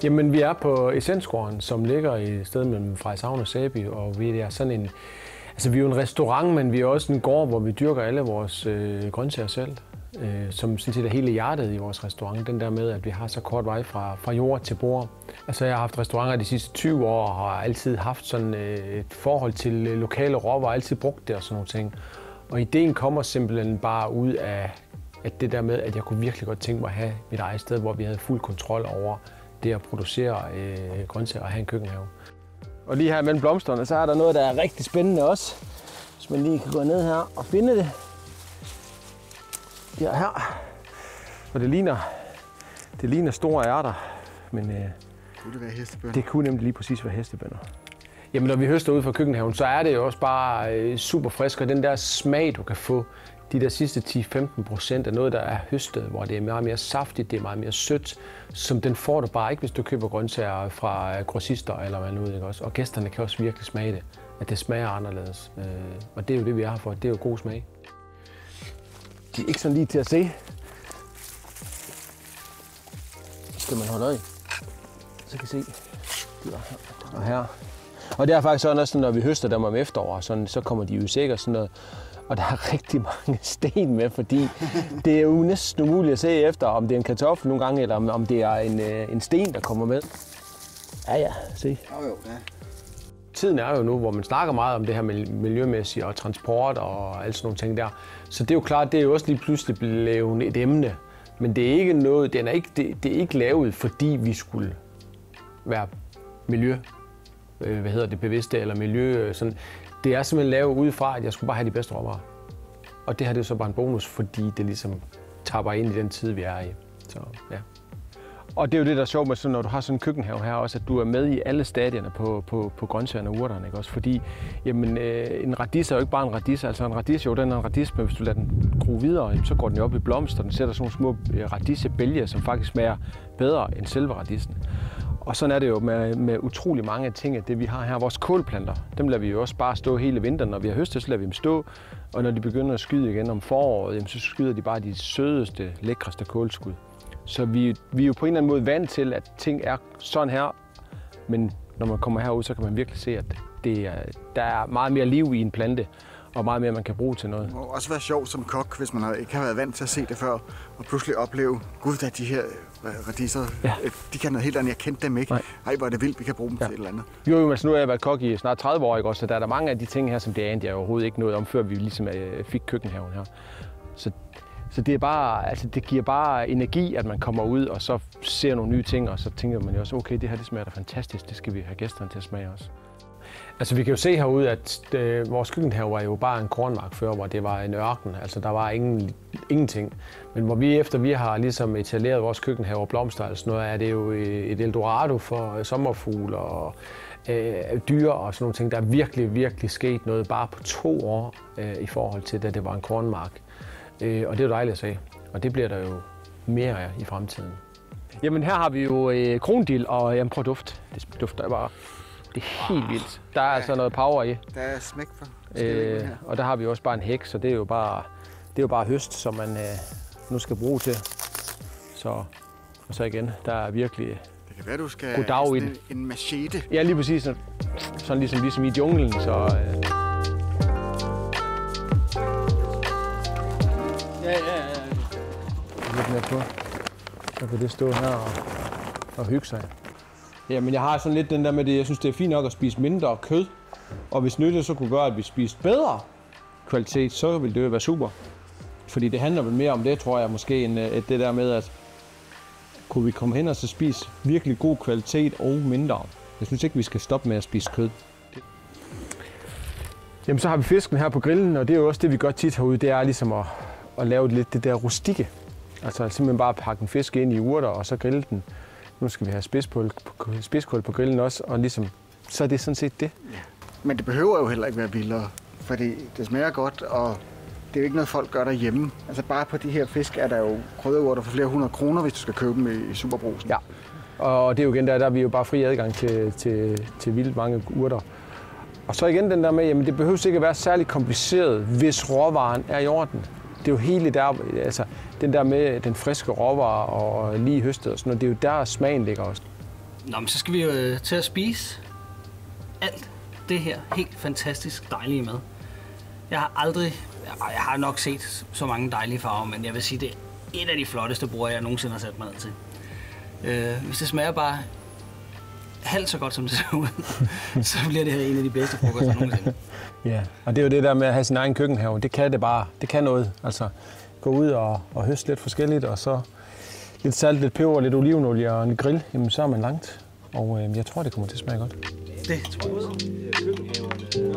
Jamen, vi er på Essensgården, som ligger i stedet mellem Frederikshavn og Sæby, og vi er sådan en, altså vi er jo en restaurant, men vi er også en gård, hvor vi dyrker alle vores grøntsager selv, som sådan set er hele hjertet i vores restaurant. Den der med, at vi har så kort vej fra jord til bord. Altså, jeg har haft restauranter de sidste 20 år og har altid haft sådan et forhold til lokale råvarer, altid brugt det og sådan nogle ting. Og ideen kommer simpelthen bare ud af at det der med, at jeg kunne virkelig godt tænke mig at have mit eget sted, hvor vi havde fuld kontrol over det at producere grøntsager og have en køkkenhave. Og lige her mellem blomsterne, så er der noget, der er rigtig spændende også. Hvis man lige kan gå ned her og finde det. Det er her. Og det ligner store ærter, men kunne det være hestebønner? Det kunne nemlig lige præcis være hestebønner. Jamen, når vi høster ud fra køkkenhaven, så er det jo også bare super frisk, og den der smag, du kan få, de der sidste 10-15% af noget, der er høstet, hvor det er meget mere saftigt, det er meget mere sødt, som den får du bare ikke, hvis du køber grøntsager fra grossister eller hvad nu, ikke også? Og gæsterne kan også virkelig smage det, at det smager anderledes. Og det er jo det, vi er her for. Det er jo god smag. De er ikke sådan lige til at se. Skal man holde øje, så kan I se. De er her og her. Og det er faktisk sådan også, når vi høster dem om efteråret, sådan, så kommer de jo sikkert sådan noget. Og der er rigtig mange sten med, fordi det er jo næsten umuligt at se efter, om det er en kartoffel nogle gange, eller om det er en sten, der kommer med. Ja, se. Jo, ja. Tiden er jo nu, hvor man snakker meget om det her miljømæssige og transport og alle sådan nogle ting der. Så det er jo klart, det er jo også lige pludselig blevet et emne. Men det er ikke noget, det er ikke lavet, fordi vi skulle være bevidste eller miljø. Sådan. Det er simpelthen lavet ud fra, at jeg skulle bare have de bedste råvarer. Og det her det er så bare en bonus, fordi det ligesom tapper ind i den tid, vi er i. Så, ja. Og det er jo det, der er sjovt med, så når du har sådan en køkkenhave her også, at du er med i alle stadierne på grøntsagerne og urterne, ikke også? Fordi jamen, en radis er jo ikke bare en radis. Altså en radis, jo, den er en radis, men hvis du lader den gro videre, så går den jo op i blomster. Den sætter sådan nogle små radisebælger, som faktisk smager bedre end selve radisen. Og sådan er det jo med utrolig mange af ting, det vi har her. Vores kålplanter, dem lader vi jo også bare stå hele vinteren. Når vi har høstet, så lader vi dem stå. Og når de begynder at skyde igen om foråret, jamen, så skyder de bare de sødeste, lækreste kålskud. Så vi er jo på en eller anden måde vant til, at ting er sådan her. Men når man kommer herud, så kan man virkelig se, at der er meget mere liv i en plante. Og meget mere, man kan bruge til noget. Det må også være sjovt som kok, hvis man ikke har været vant til at se det før, og pludselig opleve, gud, da de her radiser, ja. De kan noget helt andet, jeg kendte dem ikke. Ej, hvor er det vildt, vi kan bruge dem til et eller andet. Jo, altså nu har jeg været kok i snart 30 år, ikke også? Så der er der mange af de ting her, som det anede jeg overhovedet ikke noget om, før vi ligesom fik køkkenhaven her. Så det er bare, altså det giver bare energi, at man kommer ud og så ser nogle nye ting, og så tænker man jo også, okay, det her det smager da fantastisk, det skal vi have gæsterne til at smage også. Altså vi kan jo se herude, at vores køkkenhave var jo bare en kornmark før, hvor det var en ørken. Altså der var ingenting. Men hvor vi har ligesom etableret vores køkkenhave og blomster og sådan noget, er det jo et eldorado for sommerfugle og dyr og sådan nogle ting. Der er virkelig, virkelig sket noget bare på 2 år i forhold til, da det var en kornmark. Og det er jo dejligt at se. Og det bliver der jo mere af i fremtiden. Jamen her har vi jo krondild, og jamen, prøv duft. Det dufter bare. Det er helt vildt. Der er altså noget power i. Der er smæk for og der har vi også bare en hæk, så det er jo bare høst, som man nu skal bruge til. Og så igen, der er virkelig det kan være, du skal have en machete. Ja, lige præcis. Sådan ligesom i junglen. Så, Ja. Lidt mere på. Så kan det stå her og hygge sig. Jamen, jeg har sådan lidt den der med det, jeg synes, det er fint nok at spise mindre kød. Og hvis nytte så kunne gøre, at vi spiste bedre kvalitet, så ville det jo være super. Fordi det handler vel mere om det, tror jeg, måske, end det der med, at kunne vi komme hen og så spise virkelig god kvalitet og mindre. Jeg synes ikke, vi skal stoppe med at spise kød. Jamen, så har vi fisken her på grillen, og det er jo også det, vi gør tit herude. Det er ligesom at lave lidt det der rustikke. Altså simpelthen bare pakke en fisk ind i urter, og så grille den. Nu skal vi have spidskål på grillen også, og ligesom, så er det sådan set det. Ja. Men det behøver jo heller ikke være vildere, fordi det smager godt, og det er jo ikke noget, folk gør derhjemme. Altså bare på de her fisk er der jo krydderurter for flere 100 kroner, hvis du skal købe dem i Superbrugsen. Ja, og det er jo igen, der er vi jo bare fri adgang til vildt mange urter. Og så igen den der med, jamen det behøver ikke at være særlig kompliceret, hvis råvaren er i orden. Det er jo hele der, altså den der med den friske råvarer og lige høstet og sådan noget, det er jo der smagen ligger også. Nå, men så skal vi jo til at spise alt det her helt fantastisk dejlige mad. Jeg har nok set så mange dejlige farver, men jeg vil sige, det er et af de flotteste bord, jeg nogensinde har sat mig ned til. Hvis det smager bare halvt så godt, som det ser ud, så bliver det her en af de bedste frokoster nogensinde. Ja, og det er jo det der med at have sin egen køkkenhave. Det kan det bare. Det kan noget. Altså, gå ud og høste lidt forskelligt, og så lidt salt, lidt peber, lidt olivenolie og en grill, jamen så er man langt. Og jeg tror, det kommer til at smage godt. Det tror jeg også.